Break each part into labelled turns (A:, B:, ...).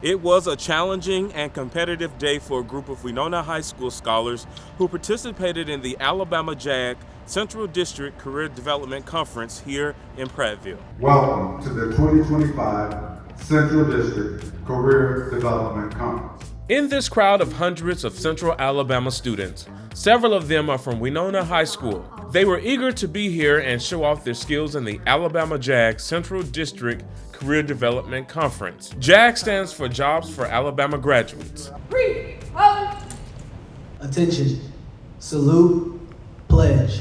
A: It was a challenging and competitive day for a group of Wenonah High School scholars who participated in the Alabama JAG Central District Career Development Conference here in Prattville.
B: Welcome to the 2025 Central District Career Development Conference.
A: In this crowd of hundreds of Central Alabama students, several of them are from Wenonah High School. They were eager to be here and show off their skills in the Alabama JAG Central District Career Development Conference. JAG stands for Jobs for Alabama Graduates.
C: Attention, salute, pledge.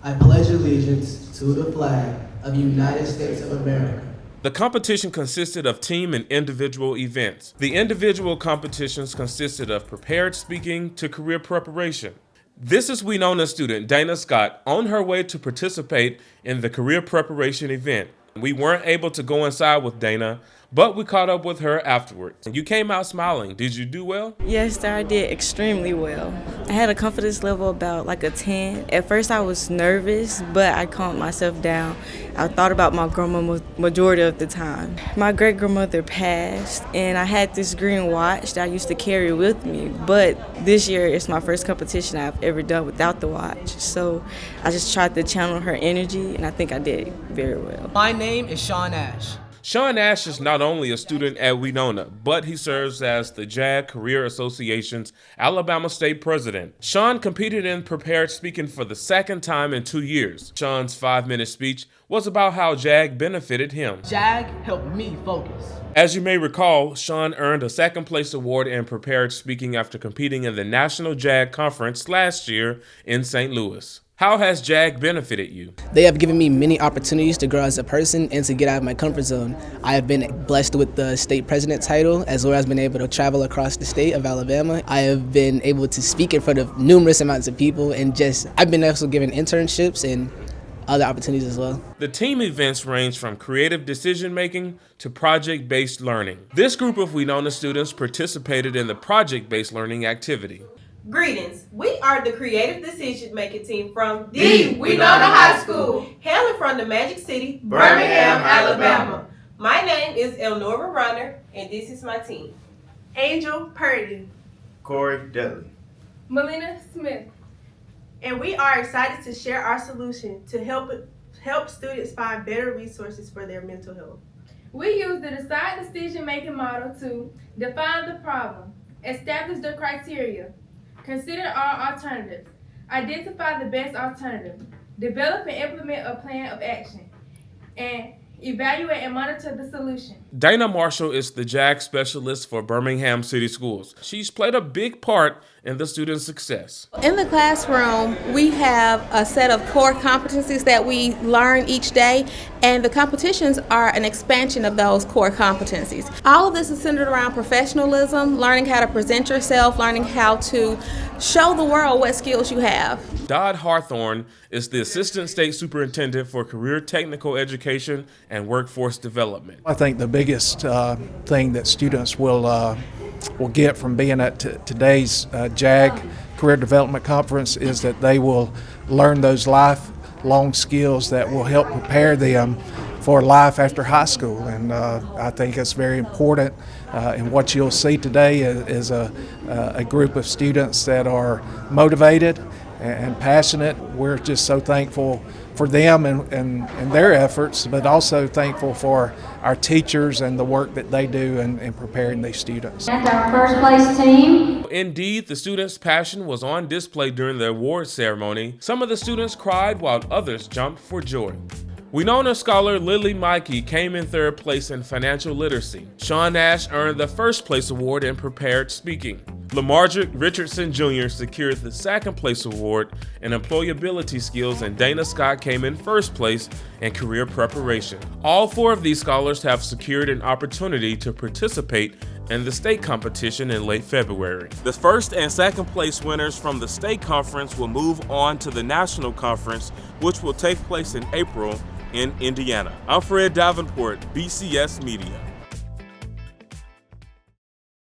C: I pledge allegiance to the flag of the United States of America.
A: The competition consisted of team and individual events. The individual competitions consisted of prepared speaking to career preparation. This is Wenonah student Dana Scott on her way to participate in the career preparation event. We weren't able to go inside with Dana, but we caught up with her afterwards. You came out smiling. Did you do well?
D: Yes, sir, I did extremely well. I had a confidence level about like a 10. At first I was nervous, but I calmed myself down. I thought about my grandma majority of the time. My great-grandmother passed, and I had this green watch that I used to carry with me, but this year it's my first competition I've ever done without the watch. So I just tried to channel her energy, and I think I did very well.
E: My name is Sean Ash.
A: Sean Ash is not only a student at Wenonah, but he serves as the JAG Career Association's Alabama State President. Sean competed in prepared speaking for the second time in 2 years. Sean's 5-minute speech was about how JAG benefited him.
E: JAG helped me focus.
A: As you may recall, Sean earned a second-place award in prepared speaking after competing in the National JAG Conference last year in St. Louis. How has JAG benefited you?
C: They have given me many opportunities to grow as a person and to get out of my comfort zone. I have been blessed with the state president title, as well as been able to travel across the state of Alabama. I have been able to speak in front of numerous amounts of people, and I've been also given internships and other opportunities as well.
A: The team events range from creative decision-making to project-based learning. This group of Wenonah students participated in the project-based learning activity.
F: Greetings. We are the creative decision-making team from the Wenonah High School, hailing from the Magic City, Birmingham, Alabama. My name is Elnora Runner, and this is my team.
G: Angel Purdy,
H: Corey Dudley,
G: Melina Smith, and we are excited to share our solution to help students find better resources for their mental health.
I: We use the decide decision-making model to define the problem, establish the criteria, consider our alternatives, identify the best alternative, develop and implement a plan of action, and evaluate and monitor the solution.
A: Dana Marshall is the JAG specialist for Birmingham City Schools. She's played a big part in the students' success.
J: In the classroom, we have a set of core competencies that we learn each day, and the competitions are an expansion of those core competencies. All of this is centered around professionalism, learning how to present yourself, learning how to show the world what skills you have.
A: Dodd Hawthorne is the Assistant State Superintendent for Career Technical Education and Workforce Development.
K: I think the biggest thing that students will get from being at today's JAG Career Development Conference is that they will learn those lifelong skills that will help prepare them for life after high school. And I think it's very important. And what you'll see today is a group of students that are motivated and passionate. We're just so thankful for them and their efforts, but also thankful for our teachers and the work that they do in preparing these students.
L: And our first place team.
A: Indeed, the students' passion was on display during the awards ceremony. Some of the students cried while others jumped for joy. Wenonah scholar Lillie Mielke came in third place in financial literacy. Sean Ash earned the first place award in prepared speaking. Lamar Richardson Jr. secured the second place award in employability skills, and Dana Scott came in first place in career preparation. All 4 of these scholars have secured an opportunity to participate in the state competition in late February. The first and second place winners from the state conference will move on to the national conference, which will take place in April in Indiana. I'm Fred Davenport, BCS Media.